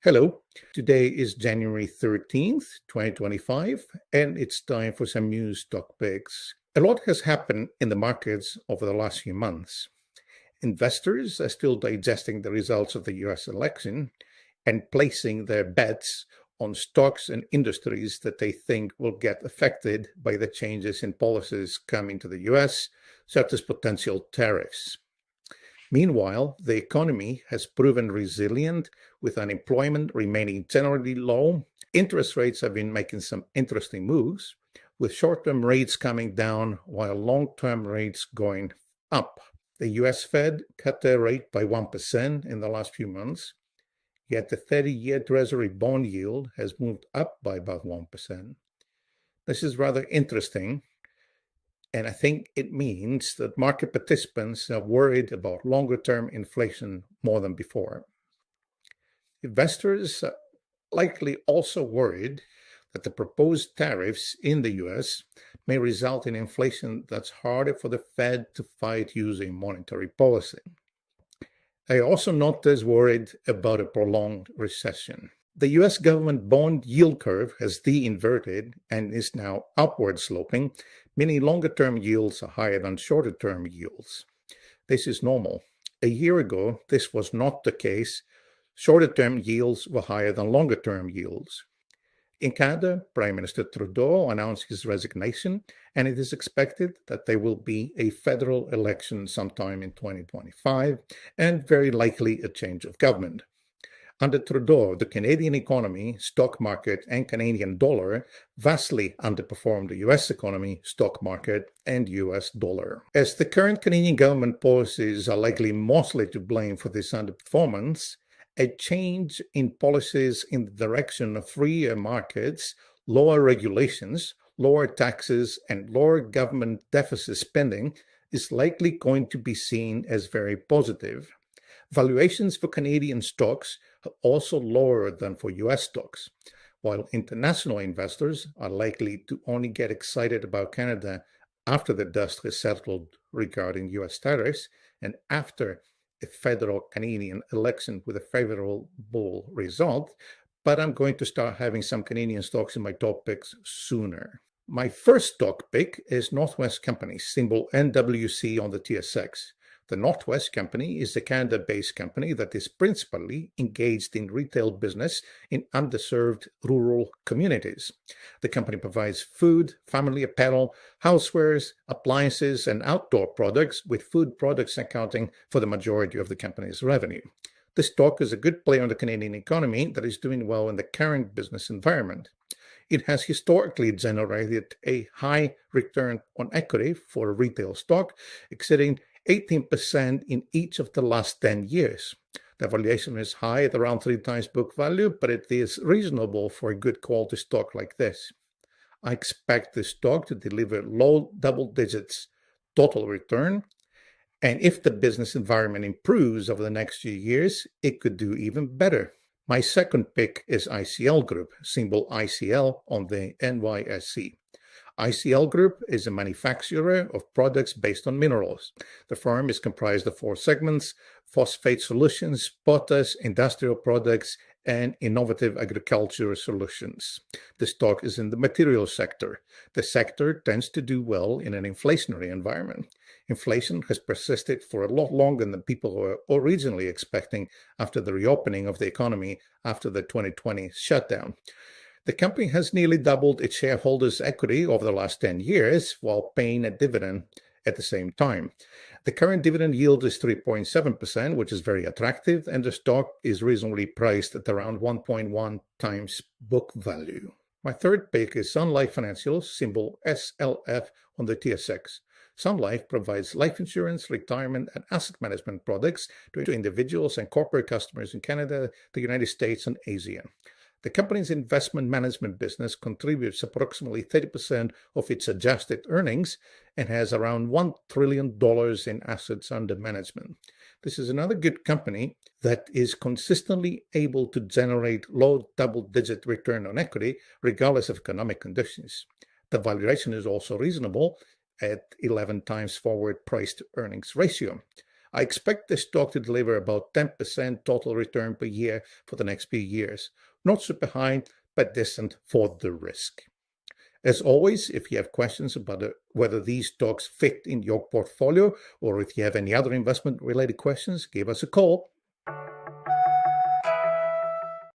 Hello, today is January 13th, 2025, and it's time for some news stock picks. A lot has happened in the markets over the last few months. Investors are still digesting the results of the US election and placing their bets on stocks and industries that they think will get affected by the changes in policies coming to the US, such as potential tariffs. Meanwhile, the economy has proven resilient, with unemployment remaining generally low. Interest rates have been making some interesting moves, with short-term rates coming down while long-term rates going up. The US Fed cut their rate by 1% in the last few months, yet the 30-year Treasury bond yield has moved up by about 1%. This is rather interesting, and I think it means that market participants are worried about longer-term inflation more than before. Investors are likely also worried that the proposed tariffs in the US may result in inflation that's harder for the Fed to fight using monetary policy. I also not as worried about a prolonged recession. The US government bond yield curve has de-inverted and is now upward sloping, meaning longer-term yields are higher than shorter-term yields. This is normal. A year ago, this was not the case. Shorter-term yields were higher than longer-term yields. In Canada, Prime Minister Trudeau announced his resignation, and it is expected that there will be a federal election sometime in 2025, and very likely a change of government. Under Trudeau, the Canadian economy, stock market, and Canadian dollar vastly underperformed the US economy, stock market, and US dollar. As the current Canadian government policies are likely mostly to blame for this underperformance, a change in policies in the direction of freer markets, lower regulations, lower taxes, and lower government deficit spending is likely going to be seen as very positive. Valuations for Canadian stocks are also lower than for US stocks, while international investors are likely to only get excited about Canada after the dust has settled regarding US tariffs and after a federal Canadian election with a favorable result. But I'm going to start having some Canadian stocks in my top picks sooner. My first stock pick is Northwest Company, symbol NWC on the TSX. The Northwest Company is a Canada-based company that is principally engaged in retail business in underserved rural communities. The company provides food, family apparel, housewares, appliances, and outdoor products, with food products accounting for the majority of the company's revenue. The stock is a good play on the Canadian economy that is doing well in the current business environment. It has historically generated a high return on equity for a retail stock, exceeding 18% in each of the last 10 years. The valuation is high at around 3 times book value, but it is reasonable for a good quality stock like this. I expect this stock to deliver low double digits total return, and if the business environment improves over the next few years, it could do even better. My second pick is ICL Group, symbol ICL on the NYSE. ICL Group is a manufacturer of products based on minerals. The firm is comprised of 4 segments: phosphate solutions, potash, industrial products, and innovative agriculture solutions. The stock is in the materials sector. The sector tends to do well in an inflationary environment. Inflation has persisted for a lot longer than people were originally expecting after the reopening of the economy after the 2020 shutdown. The company has nearly doubled its shareholders' equity over the last 10 years while paying a dividend at the same time. The current dividend yield is 3.7%, which is very attractive, and the stock is reasonably priced at around 1.1 times book value. My third pick is Sun Life Financial, symbol SLF on the TSX. Sun Life provides life insurance, retirement, and asset management products to individuals and corporate customers in Canada, the United States, and Asia. The company's investment management business contributes approximately 30% of its adjusted earnings and has around $1 trillion in assets under management. This is another good company that is consistently able to generate low double-digit return on equity regardless of economic conditions. The valuation is also reasonable at 11 times forward price to earnings ratio. I expect this stock to deliver about 10% total return per year for the next few years. Not super high, but decent for the risk. As always, if you have questions about whether these stocks fit in your portfolio or if you have any other investment related questions, give us a call.